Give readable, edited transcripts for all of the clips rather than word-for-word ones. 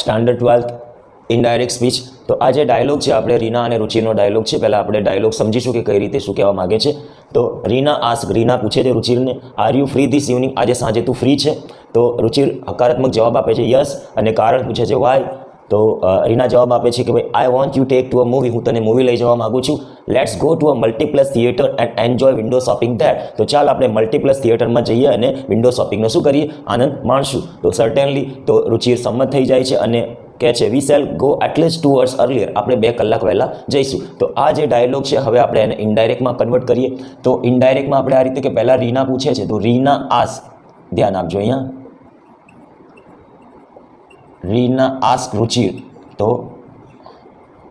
Standard 12th indirect speech. તો આ જે ડાયલોગ છે આપણે રીના અને રુચિરનો ડાયલોગ છે. પહેલાં આપણે ડાયલોગ સમજીશું કે કઈ રીતે શું કહેવા માગે છે. તો રીના આસ્ક, રીના પૂછે છે રુચિરને, are you free this evening, આજે સાંજે તું ફ્રી છે? તો રુચિર હકારાત્મક જવાબ આપે છે યસ, અને કારણ પૂછે છે વાય. તો રીના જવાબ આપે છે કે ભાઈ I want you take to a movie, હું તને મૂવી લઈ જવા માગું છું. Let's go to a multiplex theatre and enjoy window shopping there. તો ચાલ આપણે મલ્ટીપ્લસ થિયેટરમાં જઈએ અને વિન્ડો શોપિંગનો શું કરીએ, આનંદ માણશું. તો સર્ટેનલી તો રુચિર સંમત થઈ જાય છે અને કહે છે we shall go at least 2 hours earlier, આપણે 2 કલાક વહેલા જઈશું. તો આ જે ડાયલોગ છે હવે આપણે એને ઇનડાયરેક્ટમાં કન્વર્ટ કરીએ. તો ઇનડાયરેક્ટમાં આપણે આ રીતે કે પહેલાં રીના પૂછે છે તો રીના આસ્ક, ધ્યાન આપજો અહીંયા, રીના આસ્ક રુચિર. તો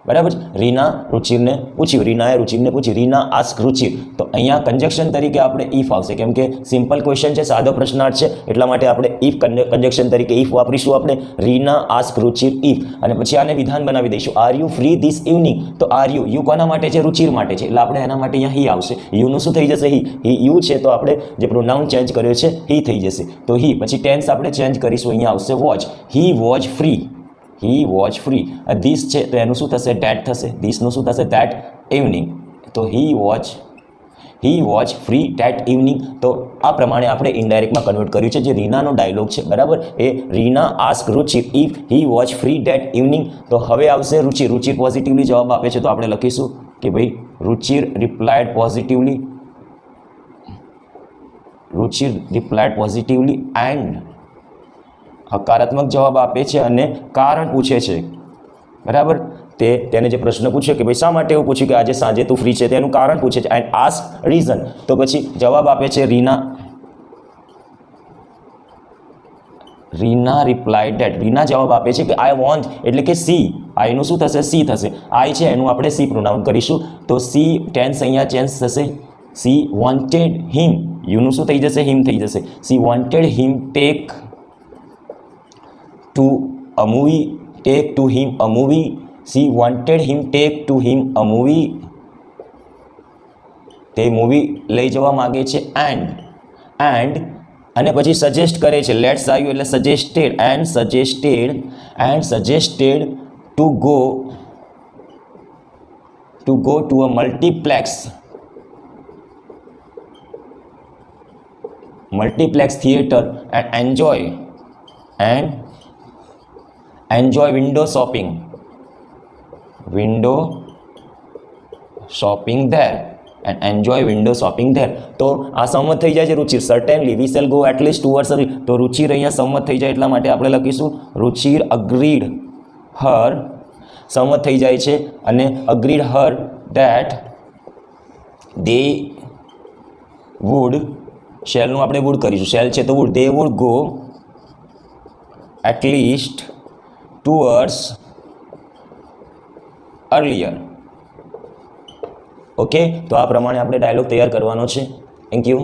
બરાબર, રીના રુચિરને પૂછ્યું, રીનાએ રુચિરને પૂછ્યું, રીના આસ્ક રુચિર. તો અહીંયા કન્જક્શન તરીકે આપણે ઇફ આવશે, કેમ કે સિમ્પલ ક્વેશ્ચન છે, સાદો પ્રશ્નાર્થ છે, એટલા માટે આપણે ઇફ કન્જક્શન તરીકે ઇફ વાપરીશું આપણે, રીના આસ્ક રુચિર ઇફ. અને પછી આને વિધાન બનાવી દઈશું, R you free this evening. તો આર યુ કોના માટે છે, રુચિર માટે છે, એટલે આપણે એના માટે અહીંયા હી આવશે. યુનું શું થઈ જશે, હી યુ છે, તો આપણે જે પ્રોનાઉન ચેન્જ કર્યો છે હી થઈ જશે. તો હી, પછી ટેન્સ આપણે ચેન્જ કરીશું, અહીંયા આવશે watch, he watch free, he watch free. This છે તો એનું શું થશે, ધેટ થશે, ધીસનું શું થશે, ધેટ ઇવનિંગ. તો હી વોચ ફ્રી ધેટ ઇવનિંગ. તો આ પ્રમાણે આપણે ઇનડાયરેક્ટમાં કન્વર્ટ કર્યું છે. જે રીનાનો ડાયલોગ છે બરાબર, એ Reena ask Ruchir if he watch free that evening. તો હવે આવશે રુચિર. રુચિર પોઝિટિવલી જવાબ આપે છે, તો આપણે લખીશું કે ભાઈ Ruchir replied positively, Ruchir replied positively and હકારાત્મક જવાબ આપે છે અને કારણ પૂછે છે બરાબર. તેને જે પ્રશ્ન પૂછ્યો કે ભાઈ શા માટે એવું પૂછ્યું કે આજે સાંજે તું ફ્રી છે, તેનું કારણ પૂછે છે એન્ડ આસ્ક રીઝન. તો પછી જવાબ આપે છે રીના રિપ્લાયડ ધેટ. રીના જવાબ આપે છે કે આઈ વોન્ટ, એટલે કે સી, આઈનું શું થશે, સી થશે. આઈ છે એનું આપણે સી પ્રોનાઉન કરીશું. તો સી ટેન્સ અહીંયા ચેન્જ થશે, સી વોન્ટેડ હિમ, યુનું શું થઈ જશે, હિમ થઈ જશે. She wanted him take to a movie, take to him a movie. She wanted him take to him a movie. તે મૂવી લઈ જવા માગે છે એન્ડ અને પછી સજેસ્ટ કરે છે, લેટ્સ આવ્યું એટલે suggested, and suggested to go to a multiplex theatre and enjoy window shopping there and enjoy window shopping there. તો આ સંમત થઈ જાય છે Ruchir, certainly we shall go at least 2 hours early. તો રુચિર અહીંયા સંમત થઈ જાય એટલા માટે આપણે લખીશું રુચિર અગ્રીડ હર, સંમત થઈ જાય છે અને agreed her that they would, શેલનું આપણે વુડ કરીશું, શેલ છે તો would, they would go at least 2 hours earlier. Okay, તો આ પ્રમાણે આપણે ડાયલોગ તૈયાર કરવાનો છે. Thank you.